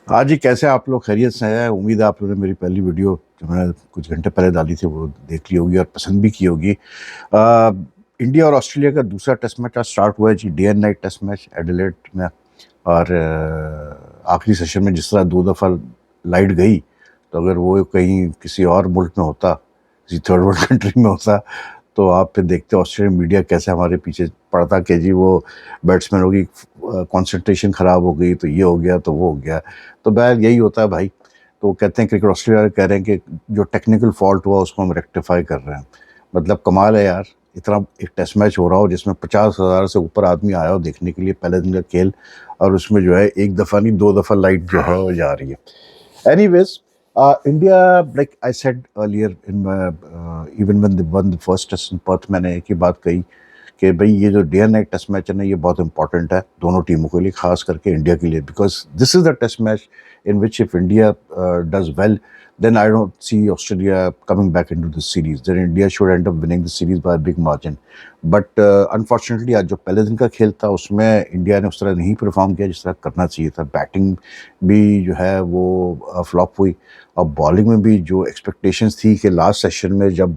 हाँ जी, कैसे आप लोग खैरियत से हैं? उम्मीद है आप लोगों ने मेरी पहली वीडियो जो मैंने कुछ घंटे पहले डाली थी वो देख ली होगी और पसंद भी की होगी। अ, इंडिया और ऑस्ट्रेलिया का दूसरा टेस्ट मैच आज स्टार्ट हुआ है जी, day and night test match Adelaide में। और आखिरी सेशन में जिस तरह दो दफ़ा लाइट गई, तो अगर वो कहीं किसी और मुल्क में होता, किसी थर्ड वर्ल्ड कंट्री में होता, तो आप फिर देखते ऑस्ट्रेलियन मीडिया कैसे हमारे पीछे पड़ता कि जी वो बैट्समैनों की कंसंट्रेशन ख़राब हो गई, तो ये हो गया, तो वो हो गया। तो बहर यही होता है भाई। तो कहते हैं क्रिकेट ऑस्ट्रेलिया कह रहे हैं कि जो टेक्निकल फॉल्ट हुआ उसको हम रेक्टिफाई कर रहे हैं। मतलब कमाल है यार, इतना एक टेस्ट मैच हो रहा हो जिसमें 50,000 से ऊपर आदमी आया हो देखने के लिए पहले दिन का खेल, और उसमें जो है एक दफ़ा नहीं दो दफ़ा लाइट जो है वो जा रही है। Anyways, India, like I said earlier in my, even when they won the first test in Perth, मैंने एक ही बात कही कि भाई ये जो day and night test match है ना, ये बहुत इंपॉर्टेंट है दोनों टीमों के लिए, खास करके इंडिया के लिए, because this is the test match in which if India does well, then I don't see Australia coming back into the series. Then India should end up winning the series by a big margin. But unfortunately आज जो पहले दिन का खेल था उसमें India ने उस तरह नहीं परफॉर्म किया जिस तरह करना चाहिए था। बैटिंग भी जो है वो फ्लॉप हुई, और बॉलिंग में भी जो एक्सपेक्टेशंस थी कि लास्ट सेशन में जब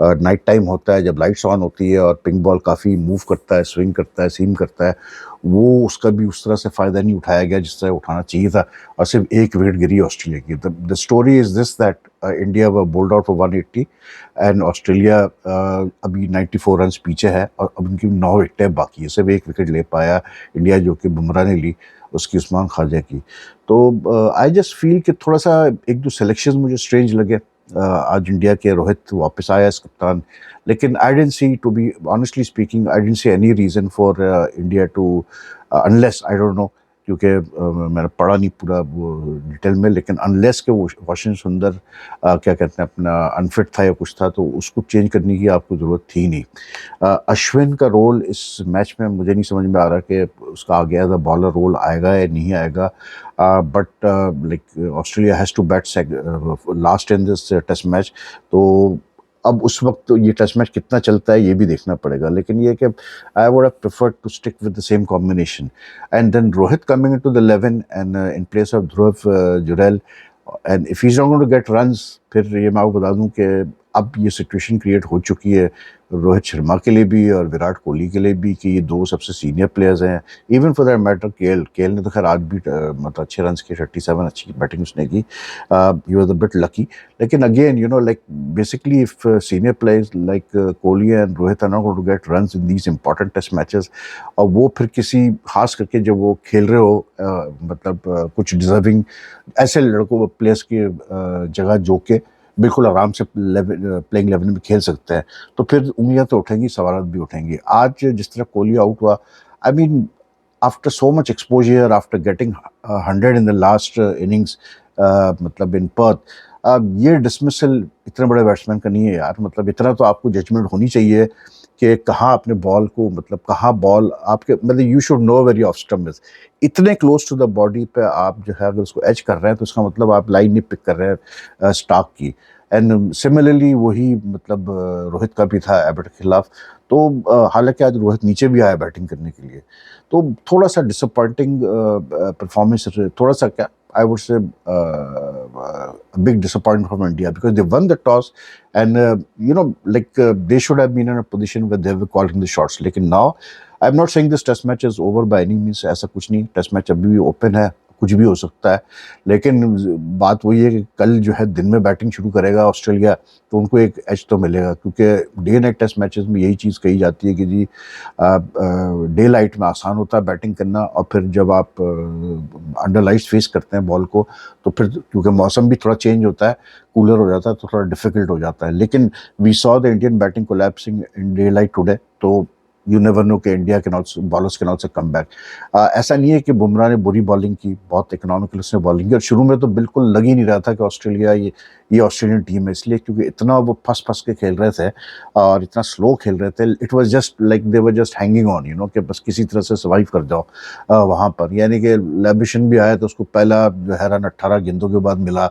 नाइट टाइम होता है, जब लाइट्स ऑन होती है और पिंक बॉल काफ़ी मूव करता है, स्विंग करता है, सीम करता है, वो उसका भी उस तरह से फ़ायदा नहीं उठाया गया जिस तरह उठाना चाहिए था, और सिर्फ एक विकेट गिरी ऑस्ट्रेलिया की। The story is this that India were bowled out for 180 and Australia अभी 94 रन पीछे है, और अब उनकी 9 विकेटें बाकी है, सिर्फ एक विकेट ले पाया इंडिया जो कि बुमराह ने ली, उसकी उस्मान ख्वाजा की। तो आई जस्ट फील कि थोड़ा सा एक दो सिलेक्शन मुझे स्ट्रेंज लगे। आज इंडिया के रोहित वापस आया एज कप्तान, लेकिन I don't see, to be honestly speaking, I don't see any reason for India to, unless I don't know, क्योंकि मैंने पढ़ा नहीं पूरा वो डिटेल में, लेकिन अनलेस के वो वाशिंगटन सुंदर क्या कहते हैं अपना अनफिट था या कुछ था, तो उसको चेंज करने की आपको ज़रूरत थी नहीं। अश्विन का रोल इस मैच में मुझे नहीं समझ में आ रहा कि उसका आ गया था बॉलर रोल आएगा या नहीं आएगा। But like Australia has to bat last in this test match. तो अब उस वक्त तो ये टेस्ट मैच कितना चलता है ये भी देखना पड़ेगा, लेकिन ये कि I would have preferred to stick with the same combination, and then Rohit coming into the 11 and in place of Dhruv Jurel, and if he is not going to get runs, फिर ये मैं आपको बता दूं कि अब ये सिचुएशन क्रिएट हो चुकी है रोहित शर्मा के लिए भी और विराट कोहली के लिए भी कि ये दो सबसे सीनियर प्लेयर्स हैं। Even for that matter KL ने तो खैर आज भी मतलब अच्छे रन किए, 37 अच्छी बैटिंग उसने की, he was a bit lucky. लेकिन again you know like basically if senior players like Kohli and Rohit are not going to get runs in these important test matches, और वो फिर किसी खास करके जब वो खेल रहे हो मतलब कुछ डिजर्विंग ऐसे लड़कों प्लेयर्स की जगह जो के बिल्कुल आराम से प्लेइंग 11 में खेल सकते हैं, तो फिर उंगलियां तो उठेंगी, सवालात भी उठेंगी। आज जिस तरह कोहली आउट हुआ, I mean after so much exposure, after getting 100 in the last innings, मतलब इन पर्थ, अब ये डिसमिसल इतने बड़े बैट्समैन का नहीं है यार। मतलब इतना तो आपको जजमेंट होनी चाहिए कि कहाँ अपने बॉल को, मतलब कहाँ बॉल आपके, मतलब you should know very off stump is, इतने क्लोज टू द बॉडी पे आप जो है अगर उसको एज कर रहे हैं तो इसका मतलब आप लाइन नहीं पिक कर रहे हैं स्टार्क की। एंड सिमिलरली वही मतलब रोहित का भी था एबट के खिलाफ। तो हालांकि आज रोहित नीचे भी आया बैटिंग करने के लिए, तो थोड़ा सा डिसअपॉइंटिंग परफॉर्मेंस, थोड़ा सा क्या, I would say a big disappointment from India because they won the toss, and you know like they should have been in a position where they were calling the shots. लेकिन now I'm not saying this test match is over by any means, ऐसा कुछ नहीं, test match अभी भी open है, कुछ भी हो सकता है। लेकिन बात वही है कि कल जो है दिन में बैटिंग शुरू करेगा ऑस्ट्रेलिया, तो उनको एक एज तो मिलेगा, क्योंकि डे नाइट टेस्ट मैचेस में यही चीज़ कही जाती है कि जी डे लाइट में आसान होता है बैटिंग करना, और फिर जब आप अंडर लाइट्स फेस करते हैं बॉल को, तो फिर क्योंकि मौसम भी थोड़ा चेंज होता है, कूलर हो जाता है, तो थोड़ा डिफिकल्ट हो जाता है। लेकिन we saw the Indian batting collapsing in daylight today, तो यू नेवर नो कि इंडिया के नॉट बॉलर्स के नॉट से कम बैक। ऐसा नहीं है कि बुमराह ने बुरी बॉलिंग की, बहुत इकोनॉमिकल उसने बॉलिंग की, और शुरू में तो बिल्कुल लग ही नहीं रहा था कि ऑस्ट्रेलिया ये ऑस्ट्रेलियन टीम है, इसलिए क्योंकि इतना वो फंस फंस के खेल रहे थे और इतना स्लो खेल रहे थे। It was just like they were just hanging on, you know, कि बस किसी तरह से सर्वाइव कर जाओ वहाँ पर। यानी कि लेबिशन भी आया तो उसको पहला जो है रन 18 गेंदों के बाद मिला,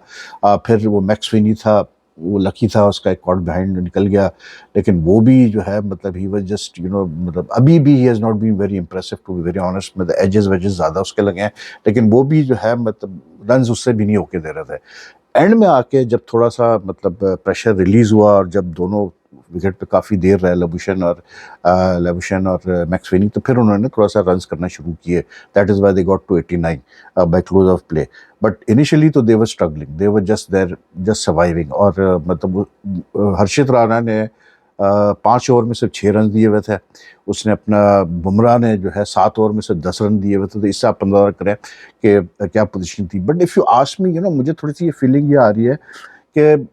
फिर वो मैक्स फिनी था वो लकी था, उसका एक कॉट बिहाइंड निकल गया, लेकिन वो भी जो है मतलब ही वाज जस्ट मतलब अभी भी he has not been very impressive to be very honest, मतलब एजेस वेजेस ज़्यादा उसके लगे हैं, लेकिन वो भी जो है मतलब रन्स उससे भी नहीं होके दे रहे थे। एंड में आके जब थोड़ा सा मतलब प्रेशर रिलीज हुआ और जब दोनों विकेट पे काफ़ी देर रहे लेबुशन और मैक्सवेनी, तो फिर उन्होंने थोड़ा सा रन्स करना शुरू किए। That is why they got to 89 by close of play. But initially तो they were struggling, they were just there just surviving. और मतलब हर्षित राणा ने 5 ओवर में सिर्फ 6 रन दिए हुए थे। उसने अपना बुमराह ने जो है 7 ओवर में सिर्फ 10 रन दिए हुए थे। तो इससे आप अंदाजा करें कि क्या पोजीशन थी। But if you ask me, मुझे थोड़ी सी ये फीलिंग ये आ रही है कि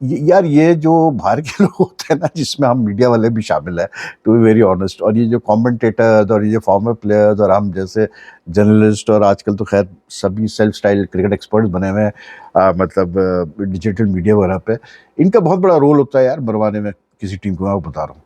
यार ये जो बाहर के लोग होते हैं ना, जिसमें हम मीडिया वाले भी शामिल हैं, टू बी वेरी ऑनेस्ट, और ये जो कमेंटेटर्स और ये फॉर्मर प्लेयर्स और हम जैसे जर्नलिस्ट, और आजकल तो खैर सभी सेल्फ स्टाइल क्रिकेट एक्सपर्ट्स बने हुए हैं, मतलब डिजिटल मीडिया वगैरह पे, इनका बहुत बड़ा रोल होता है यार मरवाने में किसी टीम को। मैं आपको बता रहा हूँ,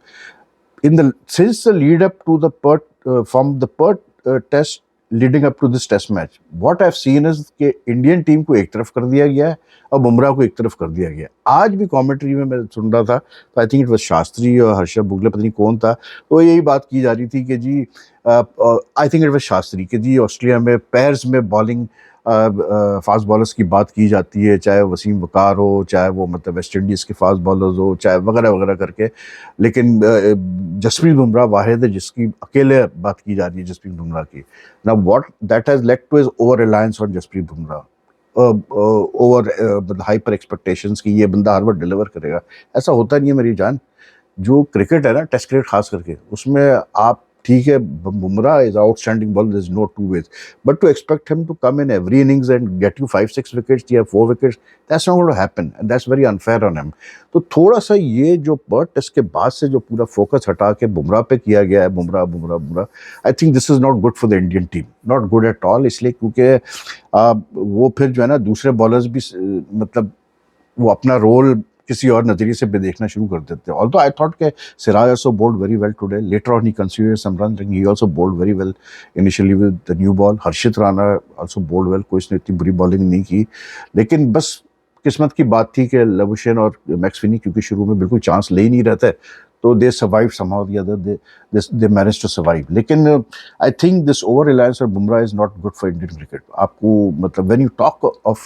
in the since the lead up to the Perth from the Perth test leading up to this test match, what I've seen is कि इंडियन टीम को एक तरफ कर दिया गया है और बुमराह को एक तरफ कर दिया गया है। आज भी कमेंट्री में मैं सुन रहा था, तो आई थिंक इट वाज शास्त्री और हर्षद बुगले, पता नहीं कौन था, तो यही बात की जा रही थी कि जी I think it was Shastri, कि जी ऑस्ट्रेलिया में पेयर्स में बॉलिंग फास्ट बॉलर्स की बात की जाती है, चाहे वसीम वकार हो, चाहे वो मतलब वेस्ट इंडीज़ के फास्ट बॉलर्स हो, चाहे वगैरह वगैरह करके, लेकिन जसप्रीत बुमराह वाहिद है जिसकी अकेले बात की जा रही है, जसप्रीत बुमराह की। Now what that has led to is over reliance on Jasprit Bumrah, over मतलब हाइपर एक्सपेक्टेशंस की ये बंदा हर बार डिलीवर करेगा। ऐसा होता नहीं है मेरी जान। जो क्रिकेट है ना, टेस्ट क्रिकेट खास करके, उसमें आप ठीक है, Bumrah is outstanding bowler, there is no two ways, but to expect him to come in every innings and get you 5-6 wickets या 4 wickets, that's not going to happen and that's very unfair on him. तो थोड़ा सा ये जो Perth test के बाद से जो पूरा फोकस हटा के बुमराह पे किया गया है, बुमराह बुमराह बुमराह, आई think this is not good for the Indian team, not good at all. इसलिए क्योंकि वो फिर जो है ना दूसरे बॉलर्स भी मतलब वो अपना रोल किसी और नजरिए से भी देखना शुरू कर देते हैं। ऑल्दो आई थॉट के Siraj also bowled very well today. Later on he conceded some runs, and he also bowled very well initially with the new ball. Harshit Rana also bowled well, कोई इसने इतनी बुरी बॉलिंग नहीं की, लेकिन बस किस्मत की बात थी कि लबुशेन और मैक्सवेनी क्योंकि शुरू में बिल्कुल चांस ले ही नहीं रहते, तो they survive somehow the other, they manage to survive. लेकिन I think this over reliance और Bumrah is not good for Indian cricket. आपको मतलब when you talk of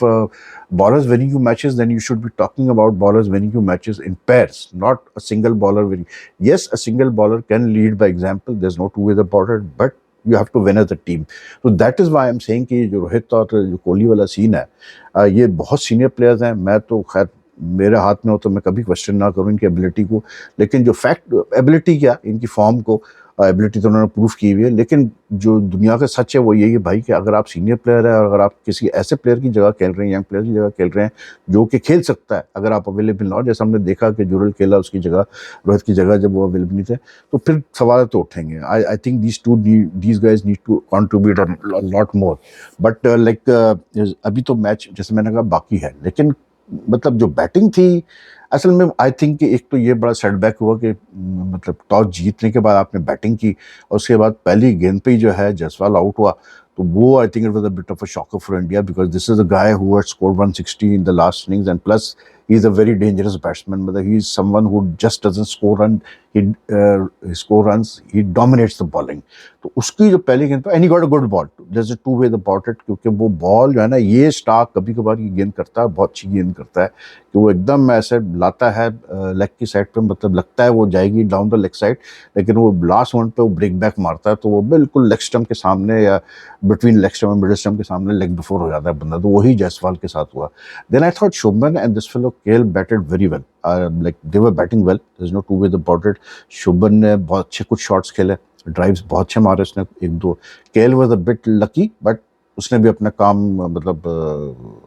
ballers winning you matches, then you should be talking about ballers winning you matches in pairs, not a single bowler winning. Yes, a single bowler can lead by example, there's no two ways about it, but you have to win as a team. So that is why I'm saying कि जो रोहित और जो कोहली वाला scene है, ये बहुत senior players हैं। मैं तो खैर मेरे हाथ में हो तो मैं कभी क्वेश्चन ना करूं इनकी एबिलिटी को, लेकिन जो फैक्ट एबिलिटी क्या, इनकी फॉर्म को, एबिलिटी तो उन्होंने प्रूफ की हुई है, लेकिन जो दुनिया का सच है वो यही है भाई कि अगर आप सीनियर प्लेयर है और अगर आप किसी ऐसे प्लेयर की जगह खेल रहे हैं, यंग प्लेयर की जगह खेल रहे हैं जो कि खेल सकता है, अगर आप अवेलेबल ना हो, जैसे हमने देखा कि जुरल खेला उसकी जगह, रोहित की जगह जब वो अवेलेबल नहीं थे, तो फिर सवाल तो उठेंगे। I think these guys need to contribute lot more, but like अभी तो मैच जैसे मैंने कहा बाकी है, लेकिन मतलब जो बैटिंग थी असल में आई थिंक कि एक तो ये बड़ा सेटबैक हुआ कि मतलब टॉस जीतने के बाद आपने बैटिंग की और उसके बाद पहली गेंद पे ही जो है जायसवाल आउट हुआ, तो वो I think it was a bit of a shocker for India, because this is a guy who had scored 160 in the last innings and plus he is a very dangerous batsman. मतलब he is someone who just doesn't score run, he scores runs, he dominates the bowling. तो उसकी जो पहली गेंद पे and he got a good ball, जैसे two way about it, क्योंकि वो बॉल जो है ना, ये स्टार्क कभी कभार ये गेंद करता है, बहुत अच्छी गेंद करता है कि वो एकदम ऐसे लाता है लेग की साइड पे, मतलब लगता है वो जाएगी डाउन द लेग साइड, लेकिन वो लास्ट मोमेंट पे वो ब्रेक बैक मारता है, तो वो बिल्कुल लेग स्टंप के सामने या बिटवीन लेग स्टंप और मिडिल स्टंप के सामने लेग बिफोर हो जाता है बंदा। तो वही जायसवाल के साथ हुआ। Then I thought Shubman and this fellow KL batted very well, like they were batting well, there is no two way about it. Shubman ने बहुत अच्छे कुछ शॉट्स खेले, ड्राइव्स बहुत अच्छे मारे उसने, एक दो। KL was a bit lucky, but उसने भी अपना काम मतलब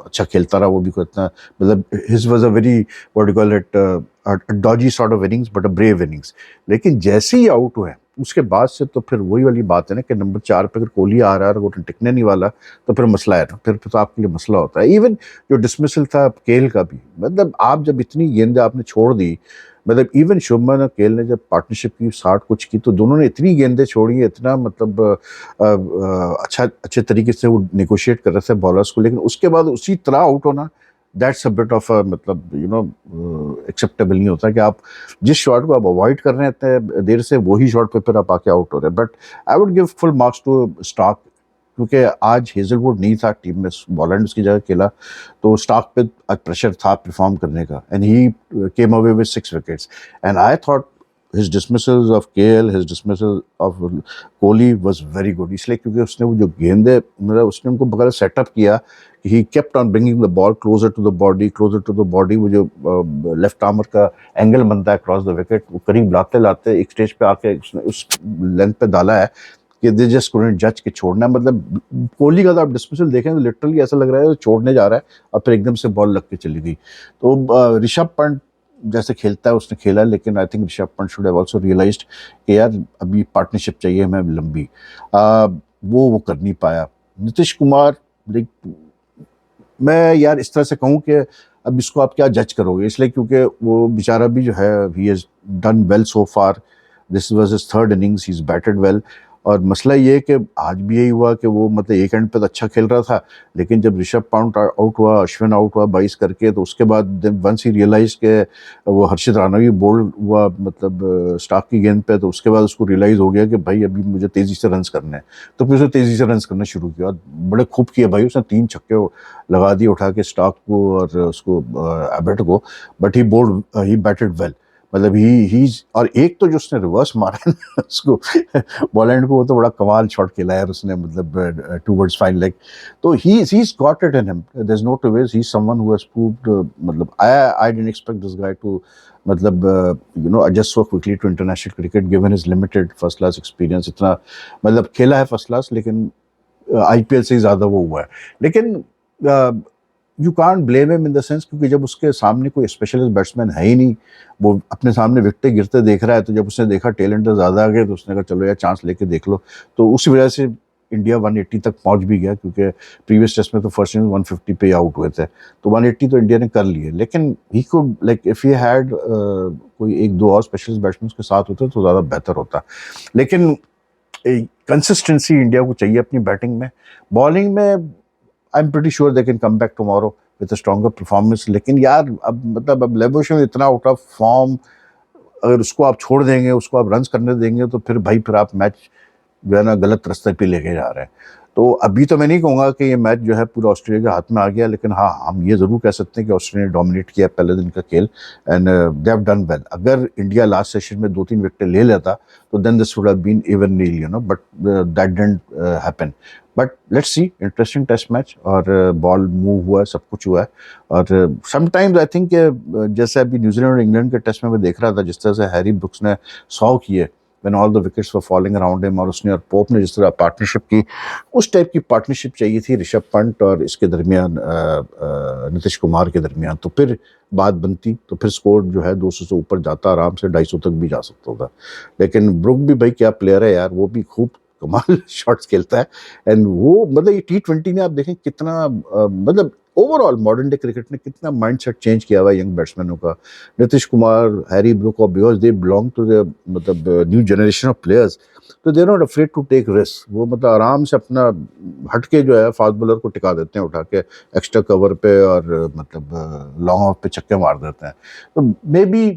अच्छा खेलता रहा, वो भी कोई इतना मतलब his was a very what you call it Doge sort of innings but a brave innings. लेकिन जैसे ही आउट हुए उसके बाद से तो फिर वही वाली बात है ना कि नंबर 4 पे अगर कोहली आ रहा है और वो टिकने नहीं वाला, तो फिर मसला है ना, फिर तो आपके लिए मसला होता है। इवन जो डिसमिसल था केएल का भी, मतलब आप जब इतनी गेंदें आपने छोड़ दी, मतलब इवन शुभमन और केएल ने जब पार्टनरशिप की 60 कुछ की, तो दोनों ने इतनी गेंदें छोड़ी, इतना मतलब अच्छे तरीके से वो निगोशिएट कर रहे थे बॉलर्स को, लेकिन उसके बाद उसी तरह आउट होना, दैट्स अ बिट ऑफ अ मतलब एक्सेप्टेबल नहीं होता कि आप जिस शॉट को आप अवॉइड कर रहे हैं इतने देर से वही शॉट पे फिर आप आके आउट हो रहे हैं। But I would give full marks to Starc, क्योंकि आज हेजलवुड नहीं था टीम में, बॉलैंड उसकी जगह खेला, तो स्टार्क पे आज प्रेशर था परफॉर्म करने का, and he came away with 6 wickets. And I thought his dismissals of KL, his dismissal of Kohli was very good, इसलिए क्योंकि उसने वो जो गेंदे मतलब उसने उनको बगैर सेटअप किया, he kept on bringing the ball closer to the body, closer to the body, वो जो लेफ्ट आर्मर का एंगल बनता है क्रॉस द विकेट, वो करीब लाते लाते एक स्टेज पे आके उसने उस लेंथ पे डाला है कि दे जस्ट कुडंट जज के छोड़ना है। मतलब कोहली का तो आप डिस्मिसल देखें तो लिटरली ऐसा लग रहा है छोड़ने जा रहा है और फिर एकदम से बॉल लग के चली गई। तो ऋषभ पंत जैसे खेलता है उसने खेला, लेकिन I think Rishabh Pant should have also realised कि यार अभी पार्टनरशिप चाहिए हमें लंबी, वो कर नहीं पाया। नीतीश कुमार, मैं यार इस तरह से कहूँ कि अब इसको आप क्या जज करोगे, इसलिए क्योंकि वो बेचारा भी जो है he has done well so far, this was his third innings, he is batted well. और मसला ये है कि आज भी यही हुआ कि वो मतलब एक एंड पे तो अच्छा खेल रहा था, लेकिन जब ऋषभ पंत आउट हुआ, अश्विन आउट हुआ 22 करके, तो उसके बाद वंस ही रियलाइज के वो हर्षित राणा भी बोल्ड हुआ मतलब स्टार्क की गेंद पे, तो उसके बाद उसको रियलाइज हो गया कि भाई अभी मुझे तेजी से रन्स करने हैं, तो फिर उसने तेजी से रन्स करना शुरू किया। बड़े खूब किए भाई, उसने 3 छक्के लगा दिए उठा के स्टार्क को और उसको एबट को, but he bowled, he batted well. मतलब ही और एक तो जो उसने रिवर्स मारा है ना उसको बॉलैंड को, वो तो बड़ा कमाल शॉट खेला है उसने, मतलब टूवर्ड्स फाइन लेग। तो he's got it in him, there's no two ways, he's someone who has proved मतलब I didn't expect this guy to मतलब adjust so quickly to international cricket given his limited first class experience। इतना मतलब खेला है first class, लेकिन IPL से ही ज्यादा वो हुआ है। लेकिन you can't blame him in the sense, क्योंकि जब उसके सामने कोई स्पेशलिस्ट बैट्समैन है ही नहीं, वो अपने सामने विकटें गिरते देख रहा है, तो जब उसने देखा टैलेंट ज़्यादा आ गया तो उसने कहा चलो यार चांस लेके देख लो। तो उसी वजह से इंडिया 180 तक पहुंच भी गया, क्योंकि प्रीवियस टेस्ट में तो फर्स्ट इनिंग 150 पे आउट हुए थे, तो 180 तो इंडिया ने कर लिए। लेकिन he could like if he had कोई एक दो और स्पेशलिस्ट बैट्समैन के साथ होते तो ज़्यादा बेहतर होता। लेकिन कंसिस्टेंसी इंडिया को चाहिए अपनी बैटिंग में। बॉलिंग में I am pretty sure they can come back tomorrow with a stronger performance. लेकिन यार अब मतलब अब लेबोशम इतना आउट ऑफ फॉर्म, अगर उसको आप छोड़ देंगे, उसको आप रन्स करने देंगे, तो फिर भाई फिर आप मैच जो है ना गलत रास्ते पे लेके जा रहे हैं। तो अभी तो मैं नहीं कहूँगा कि ये मैच जो है पूरा ऑस्ट्रेलिया के हाथ में आ गया, लेकिन हाँ हम ये ज़रूर कह सकते हैं कि ऑस्ट्रेलिया ने डोमिनेट किया पहले दिन का खेल, and they have done well. अगर इंडिया लास्ट सेशन में 2-3 विकेट ले लेता तो then this would have been even nil, but that didn't happen. But let's see, interesting test match, और बॉल मूव हुआ है, सब कुछ हुआ है। और समटाइम्स आई थिंक जैसे अभी न्यूजीलैंड और इंग्लैंड के टेस्ट में मैं देख रहा था, जिस तरह से हैरी ब्रुक्स ने 100 किए when all the wickets were falling around him, और उसने और पोप ने जिस तरह पार्टनरशिप की, उस टाइप की पार्टनरशिप चाहिए थी ऋषभ पंत और इसके दरमियान नीतीश कुमार के दरमियान, तो फिर बात बनती, तो फिर स्कोर जो है 200 से ऊपर जाता, आराम से 250 तक भी जा सकता था। लेकिन ब्रुक भी भाई क्या प्लेयर है यार, वो भी खूब कमाल शॉट्स खेलता है। एंड वो मतलब ये T20 में आप देखें कितना मतलब ओवरऑल मॉडर्न डे क्रिकेट ने कितना माइंडसेट चेंज किया हुआ है यंग बैट्समैनों का। नीतीश कुमार, हैरी ब्रुक, और because they belong to the मतलब न्यू जनरेशन ऑफ प्लेयर्स, तो they are not afraid to take risk. वो मतलब आराम से अपना हटके जो है फास्ट बॉलर को टिका देते हैं उठा के एक्स्ट्रा कवर पे, और मतलब लॉन्ग ऑफ पे छक्के मार देते हैं। तो मे बी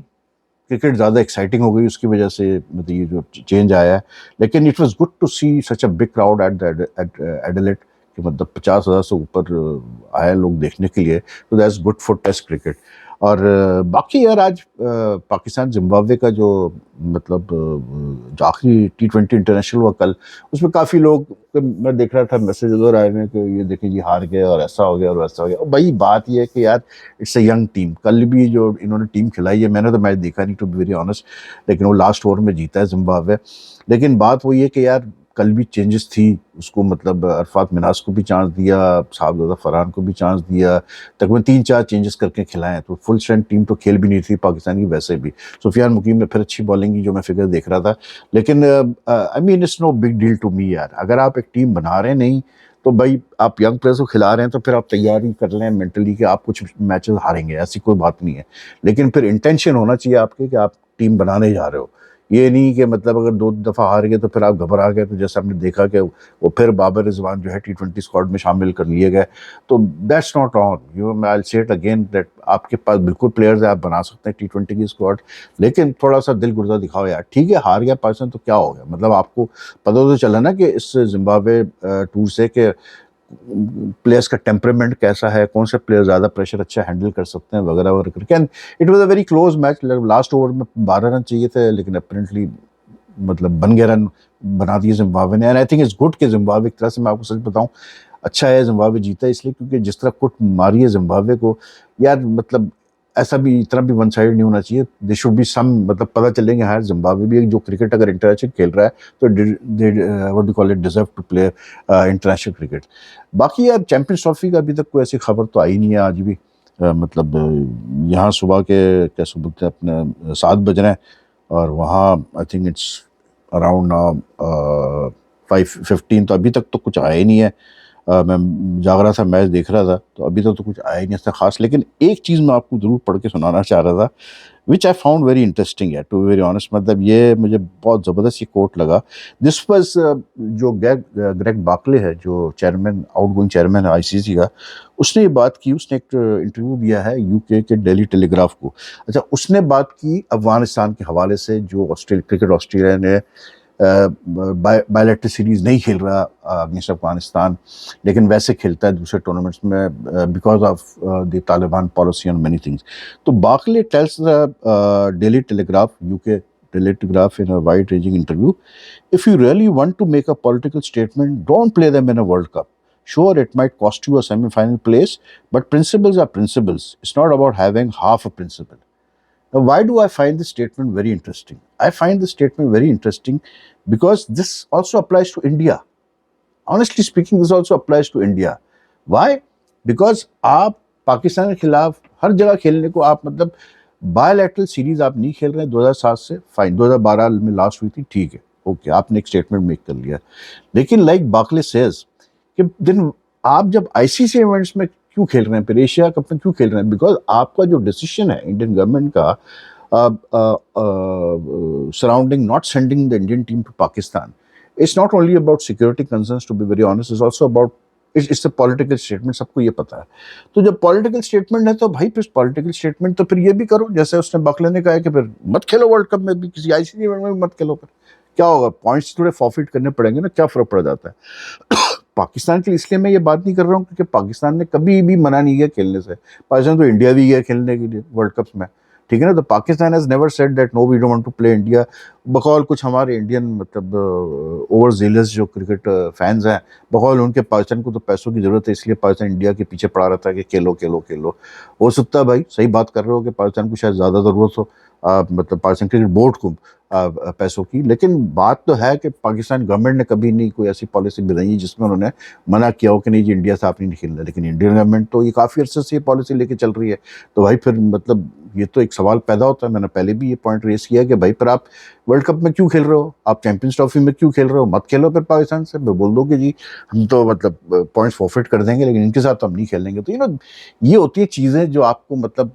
क्रिकेट ज़्यादा एक्साइटिंग हो गई उसकी वजह से, मतलब ये जो चेंज आया है। लेकिन it was good to see such a big crowd at Adelaide, कि मतलब 50,000 से ऊपर आए लोग देखने के लिए, तो that's good for test cricket. और बाकी यार आज पाकिस्तान जिम्बाब्वे का जो मतलब जो आखिरी T20 इंटरनेशनल हुआ कल, उसमें काफ़ी लोग, मैं देख रहा था मैसेज उधर आए हैं कि ये देखिए जी हार गए और ऐसा हो गया और वैसा हो गया। और भाई बात ये है कि यार इट्स अ यंग टीम। कल भी जो इन्होंने टीम खिलाई है, मैंने तो मैच देखा नहीं टू बी वेरी ऑनेस्ट, लेकिन वो लास्ट ओवर में जीता है जिम्बाब्वे। लेकिन बात वही है कि यार कल भी चेंजेस थी, उसको मतलब अरफात मिनास को भी चांस दिया, साहबजादा फरहान को भी चांस दिया, तकरीबन 3-4 चेंजेस करके खिलाएं, तो फुल स्ट्रेंथ टीम तो खेल भी नहीं थी पाकिस्तान की वैसे भी। सुफियान मुकीम ने फिर अच्छी बॉलिंग की, जो मैं फिगर देख रहा था। लेकिन I mean it's no big deal to me यार, अगर आप एक टीम बना रहे नहीं तो भाई आप यंग प्लेयर्स को खिला रहे हैं, तो फिर आप तैयारी कर लें मेंटली कि आप कुछ मैचेस हारेंगे, ऐसी कोई बात नहीं है। लेकिन फिर इंटेंशन होना चाहिए आपके कि आप टीम बनाने जा रहे हो। ये नहीं कि मतलब अगर 2 दफ़ा हार गए तो फिर आप घबरा गए, तो जैसे हमने देखा कि वो फिर बाबर रिजवान जो है T20 स्क्वाड में शामिल कर लिए गए। तो that's not on you, I will say it again that आपके पास बिल्कुल प्लेयर्स है, आप बना सकते हैं T20 की स्क्वाड, लेकिन थोड़ा सा दिल गुर्दा दिखाओ यार। ठीक है हार गया पाकिस्तान तो क्या हो गया, मतलब आपको पता तो चला ना कि इस जिम्बाब्वे टूर से कि प्लेयर्स का टेम्परामेंट कैसा है, कौन से प्लेयर ज़्यादा प्रेशर अच्छा हैंडल कर सकते हैं वगैरह वगैरह करके। And it was a very close match, last over में 12 रन चाहिए थे, लेकिन अपेरेंटली मतलब बन गए रन, बना दिए जिम्बाब्वे ने। And I think it's good कि जिम्बाब्वे एक तरह से, मैं आपको सच बताऊं, अच्छा है जिम्बाब्वे जीता इसलिए क्योंकि जिस तरह कुट मारी है जिम्बाब्वे को यार, मतलब ऐसा भी इतना भी वन साइड नहीं होना चाहिए। दे शुड बी सम, मतलब पता चलेंगे यार जिम्बाब्वे भी एक जो क्रिकेट अगर इंटरनेशनल खेल रहा है तो what do call it, deserve to play international cricket. बाकी यार चैंपियंस ट्रॉफी का अभी तक कोई ऐसी खबर तो आई नहीं है आज भी। मतलब यहाँ सुबह के कैसे बोलते हैं अपने 7 बज रहे हैं और वहाँ आई थिंक इट्स अराउंड 5:15, तो अभी तक तो कुछ आया ही नहीं है। मैं जाग रहा था, मैच देख रहा था, तो अभी तक तो कुछ आया ही नहीं ऐसा खास। लेकिन एक चीज़ मैं आपको ज़रूर पढ़ के सुनाना चाह रहा था, विच आई फाउंड वेरी इंटरेस्टिंग है टू बी वेरी ऑनेस्ट। मतलब ये मुझे बहुत ज़बरदस्त ये कोट लगा। दिस वाज जो ग्रेग बाकले है, जो चेयरमैन, आउटगोइंग चेयरमैन है आईसीसी का, उसने ये बात की। उसने एक इंटरव्यू दिया है यूके के डेली टेलीग्राफ को। अच्छा, उसने बात की अफगानिस्तान के हवाले से, जो ऑस्ट्रेलिया ने बायलैटरल सीरीज नहीं खेल रहा अगेंस्ट अफगानिस्तान, लेकिन वैसे खेलता है दूसरे टूर्नामेंट्स में because of the Taliban policy on many things. तो बाकले tells the Daily Telegraph, UK Daily Telegraph, in a wide-ranging interview, if you really want to make a political statement, don't play them in a World Cup. Sure, it might cost you a semi-final place, but principles are principles. It's not about having half a principle. Now, why do I find this statement very interesting? I find this statement very interesting because this also applies to India. Honestly speaking, this also applies to India. Why? Because आप पाकिस्तान के खिलाफ हर जगह खेलने को, आप मतलब bilateral series आप नहीं खेल रहे हैं 2007 से, फाइन, 2012 में लास्ट हुई थी, ठीक है, ओके, आपने एक स्टेटमेंट मेक कर लिया। लेकिन लाइक बाकले सेज कि दिन आप जब आईसीसी इवेंट्स में क्यों खेल रहे हैं, फिर एशिया कप में क्यों खेल रहे हैं? बिकॉज आपका जो डिसीजन है इंडियन गवर्नमेंट का surrounding not sending the Indian team to Pakistan, it's not only about security concerns, to be very honest, it's also about, it's a political statement, सबको ये पता है। तो जब पॉलिटिकल स्टेटमेंट है तो भाई फिर पॉलिटिकल स्टेटमेंट तो फिर ये भी करो, जैसे उसने बाकले ने कहा है कि फिर मत खेलो वर्ल्ड कप में भी, किसी आईसीसी इवेंट में भी मत खेलो। फिर क्या होगा, पॉइंट्स थोड़े फॉरफिट करने पड़ेंगे ना, क्या फर्क पड़ जाता है। पाकिस्तान के लिए इसलिए मैं ये बात नहीं कर रहा हूँ क्योंकि पाकिस्तान ने कभी भी मना नहीं किया खेलने से। पाकिस्तान तो इंडिया भी गया खेलने के लिए वर्ल्ड कप में, ठीक है ना। तो Pakistan has never said that no we don't want to play India. बकौल कुछ हमारे इंडियन मतलब ओवर जीलस जो क्रिकेट फैंस हैं, बकौल उनके पाकिस्तान को तो पैसों की जरूरत है, इसलिए पाकिस्तान इंडिया के पीछे पड़ा रहता है कि खेलो खेलो खेलो। हो सकता है भाई, सही बात कर रहे हो कि पाकिस्तान को शायद ज़्यादा ज़रूरत हो, मतलब पाकिस्तान क्रिकेट बोर्ड को पैसों की। लेकिन बात तो है कि पाकिस्तान गवर्नमेंट ने कभी नहीं कोई ऐसी पॉलिसी बनाई है जिसमें उन्होंने मना किया हो कि नहीं जी इंडिया से आप नहीं खेलना। लेकिन इंडियन गवर्नमेंट तो ये काफ़ी अर्से से ये पॉलिसी लेके चल रही है। तो भाई फिर मतलब ये तो एक सवाल पैदा होता है, मैंने पहले भी ये पॉइंट रेस किया कि भाई फिर आप वर्ल्ड कप में क्यों खेल रहे हो, आप चैंपियंस ट्रॉफी में क्यों खेल रहे हो, मत खेलो फिर पाकिस्तान से। बोल दो कि जी हम तो मतलब पॉइंट्स फॉरफिट कर देंगे लेकिन इनके साथ तो हम नहीं खेलेंगे। तो ये होती है चीज़ें जो आपको मतलब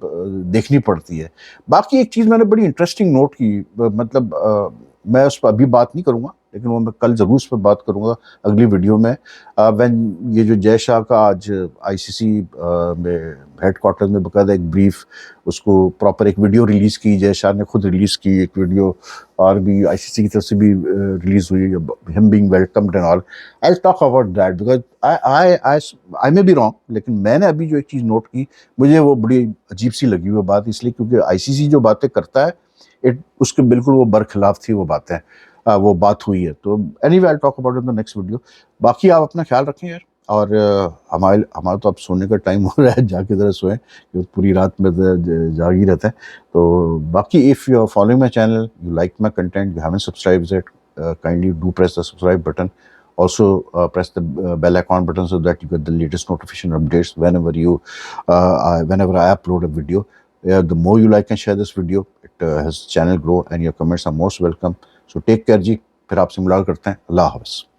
देखनी पड़ती है। बाकी एक चीज़ मैंने बड़ी इंटरेस्टिंग नोट की, मतलब मैं उस पर अभी बात नहीं करूँगा, लेकिन वो मैं कल ज़रूर उस पर बात करूँगा अगली वीडियो में। व्हेन ये जो जय शाह का आज आईसीसी में हेडक्वार्टर में बकायदा एक ब्रीफ, उसको प्रॉपर एक वीडियो रिलीज़ की, जय शाह ने खुद रिलीज़ की एक वीडियो, और भी आईसीसी की तरफ से भी रिलीज़ हुई, him being welcomed and all. I talk about that because I may be wrong, लेकिन मैंने अभी जो एक चीज़ नोट की मुझे वो बड़ी अजीब सी लगी वो बात, इसलिए क्योंकि आईसीसी जो बातें करता है उसके बिल्कुल वो बरखिलाफ थी वो बातें, वो बात हुई है। तो anyway I talk about in the next video. बाकी आप अपना ख्याल रखें यार, और हमारा तो अब सोने का टाइम हो रहा है, जाके ज़रा सोएं क्योंकि पूरी रात में जाग ही रहते हैं। तो बाकी if you are following my channel, you like my content, you haven't subscribed it, kindly do press the subscribe button. Also press the bell icon button so that you get the latest notification updates whenever I upload a video. The more you like and share this video, it helps channel grow, and your comments are most welcome. So take care जी, फिर आपसे मुलाकात करते हैं। अल्लाह हाफ़िज़।